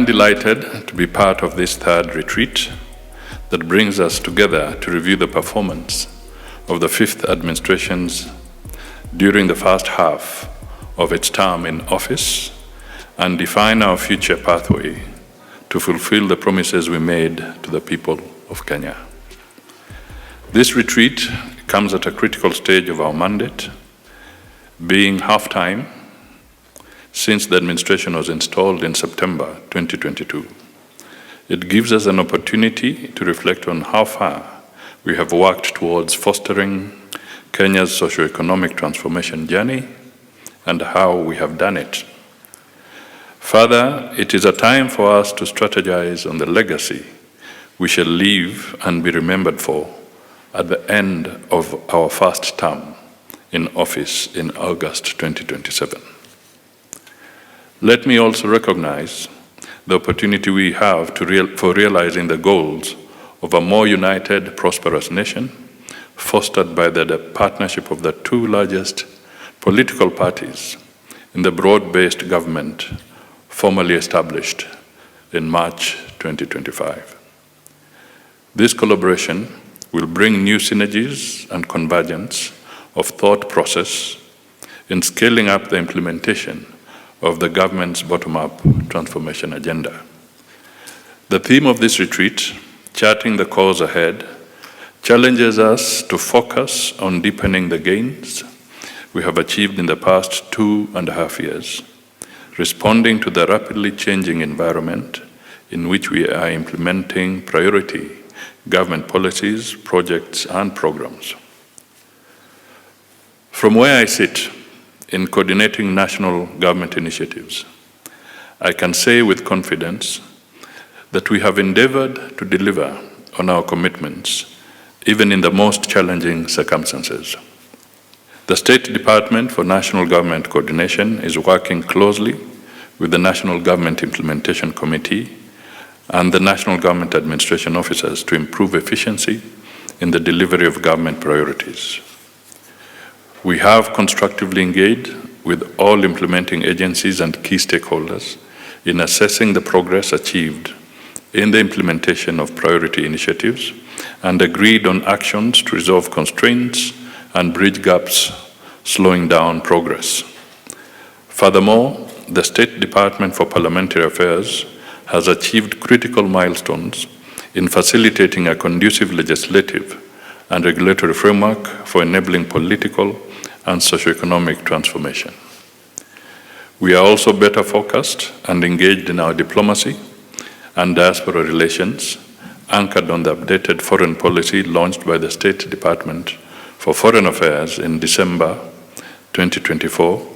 am delighted to be part of this third retreat that brings us together to review the performance of the fifth administrations during the first half of its term in office and define our future pathway to fulfill the promises we made to the people of Kenya. This retreat comes at a critical stage of our mandate, being half-time since the administration was installed in September 2022. It gives us an opportunity to reflect on how far we have worked towards fostering Kenya's socio-economic transformation journey and how we have done it. Further, it is a time for us to strategize on the legacy we shall leave and be remembered for at the end of our first term in office in August 2027. Let me also recognize the opportunity we have for realizing the goals of a more united, prosperous nation, fostered by the partnership of the two largest political parties in the broad-based government formally established in March 2025. This collaboration will bring new synergies and convergence of thought process in scaling up the implementation of the government's bottom-up transformation agenda. The theme of this retreat, Charting the Course Ahead, challenges us to focus on deepening the gains we have achieved in the past 2.5 years, responding to the rapidly changing environment in which we are implementing priority government policies, projects, and programs. From where I sit in coordinating national government initiatives, I can say with confidence that we have endeavored to deliver on our commitments, even in the most challenging circumstances. The State Department for National Government Coordination is working closely with the National Government Implementation Committee and the National Government Administration Officers to improve efficiency in the delivery of government priorities. We have constructively engaged with all implementing agencies and key stakeholders in assessing the progress achieved in the implementation of priority initiatives and agreed on actions to resolve constraints and bridge gaps, slowing down progress. Furthermore, the State Department for Parliamentary Affairs has achieved critical milestones in facilitating a conducive legislative and regulatory framework for enabling political and socioeconomic transformation. We are also better focused and engaged in our diplomacy and diaspora relations, anchored on the updated foreign policy launched by the State Department for Foreign Affairs in December 2024,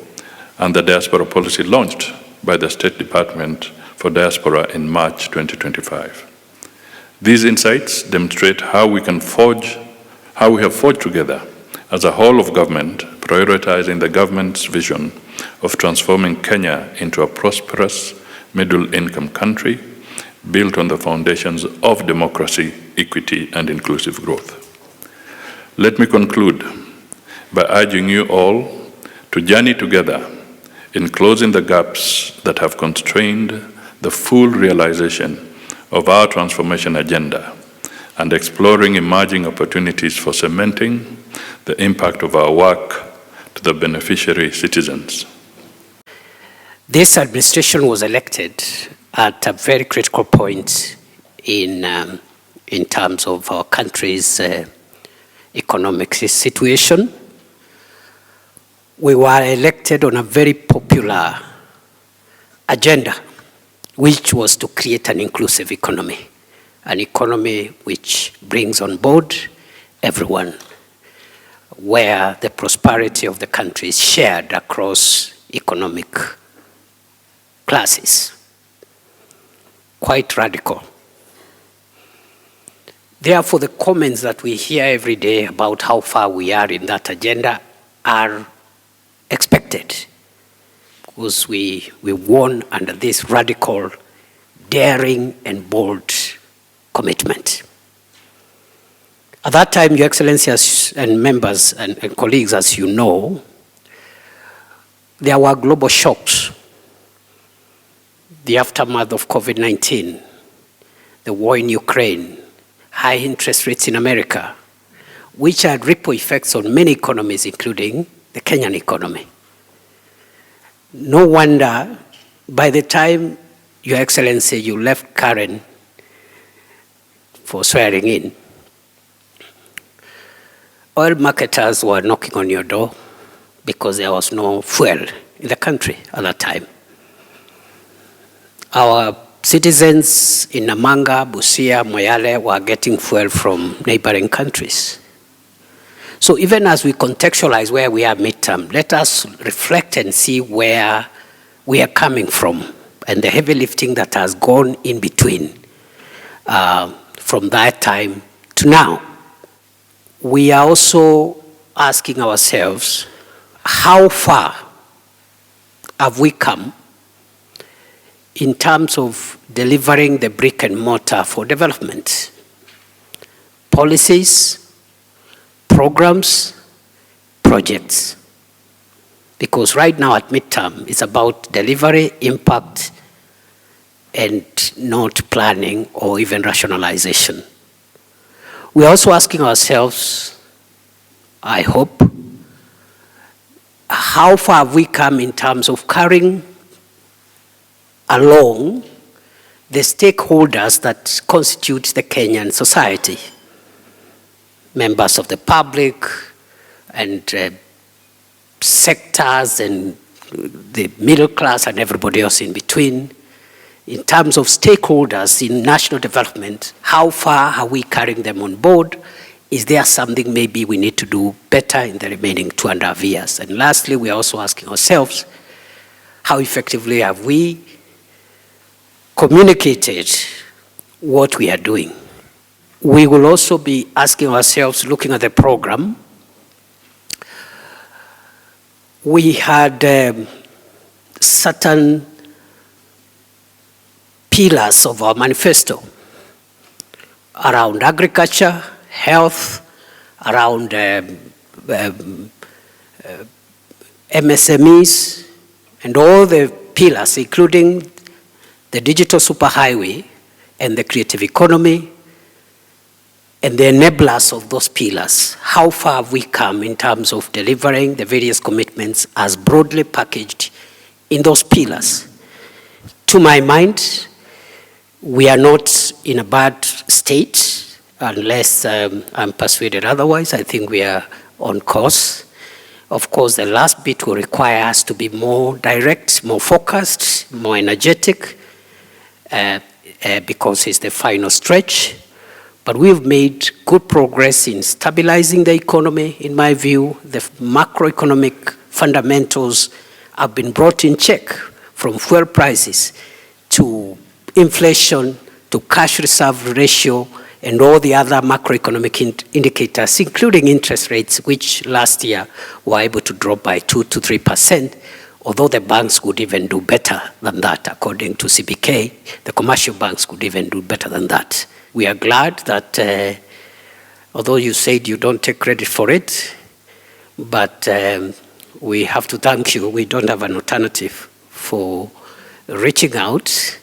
and the diaspora policy launched by the State Department for Diaspora in March 2025. These insights demonstrate how we have forged together as a whole of government, prioritizing the government's vision of transforming Kenya into a prosperous middle-income country built on the foundations of democracy, equity, and inclusive growth. Let me conclude by urging you all to journey together in closing the gaps that have constrained the full realization of our transformation agenda and exploring emerging opportunities for cementing the impact of our work to the beneficiary citizens. This administration was elected at a very critical point in terms of our country's economic situation. We were elected on a very popular agenda, which was to create an inclusive economy, an economy which brings on board everyone, where the prosperity of the country is shared across economic classes. Quite radical. Therefore, the comments that we hear every day about how far we are in that agenda are expected, because we won under this radical, daring, and bold commitment. At that time, Your Excellency and members and colleagues, as you know, there were global shocks. the aftermath of COVID-19, the war in Ukraine, high interest rates in America, which had ripple effects on many economies, including the Kenyan economy. No wonder, by the time, Your Excellency, you left Karen for swearing in, oil marketers were knocking on your door because there was no fuel in the country at that time. Our citizens in Namanga, Busia, Moyale were getting fuel from neighboring countries. So even as we contextualize where we are midterm, let us reflect and see where we are coming from and the heavy lifting that has gone in between from that time to now. We are also asking ourselves, how far have we come in terms of delivering the brick and mortar for development? Policies, programs, projects. Because right now at midterm, it's about delivery, impact, and not planning or even rationalization. We're also asking ourselves, I hope, how far have we come in terms of carrying along the stakeholders that constitute the Kenyan society? Members of the public and sectors and the middle class and everybody else in between. In terms of stakeholders in national development, how far are we carrying them on board? Is there something maybe we need to do better in the remaining 2.5 years? And lastly, we are also asking ourselves, how effectively have we communicated what we are doing? We will also be asking ourselves, looking at the program, we had certain pillars of our manifesto around agriculture, health, around MSMEs, and all the pillars, including the digital superhighway and the creative economy, and the enablers of those pillars. How far have we come in terms of delivering the various commitments as broadly packaged in those pillars? To my mind, we are not in a bad state, unless I'm persuaded otherwise. I think we are on course. Of course, the last bit will require us to be more direct, more focused, more energetic, because it's the final stretch. But we've made good progress in stabilizing the economy. In my view, the macroeconomic fundamentals have been brought in check, from fuel prices to inflation to cash reserve ratio and all the other macroeconomic indicators, including interest rates, which last year were able to drop by 2 to 3%, although the banks could even do better than that. According to CBK, the commercial banks could even do better than that. We are glad that, although you said you don't take credit for it, but we have to thank you. We don't have an alternative for reaching out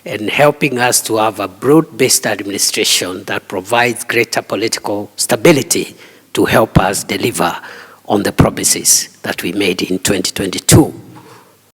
and helping us to have a broad-based administration that provides greater political stability to help us deliver on the promises that we made in 2022.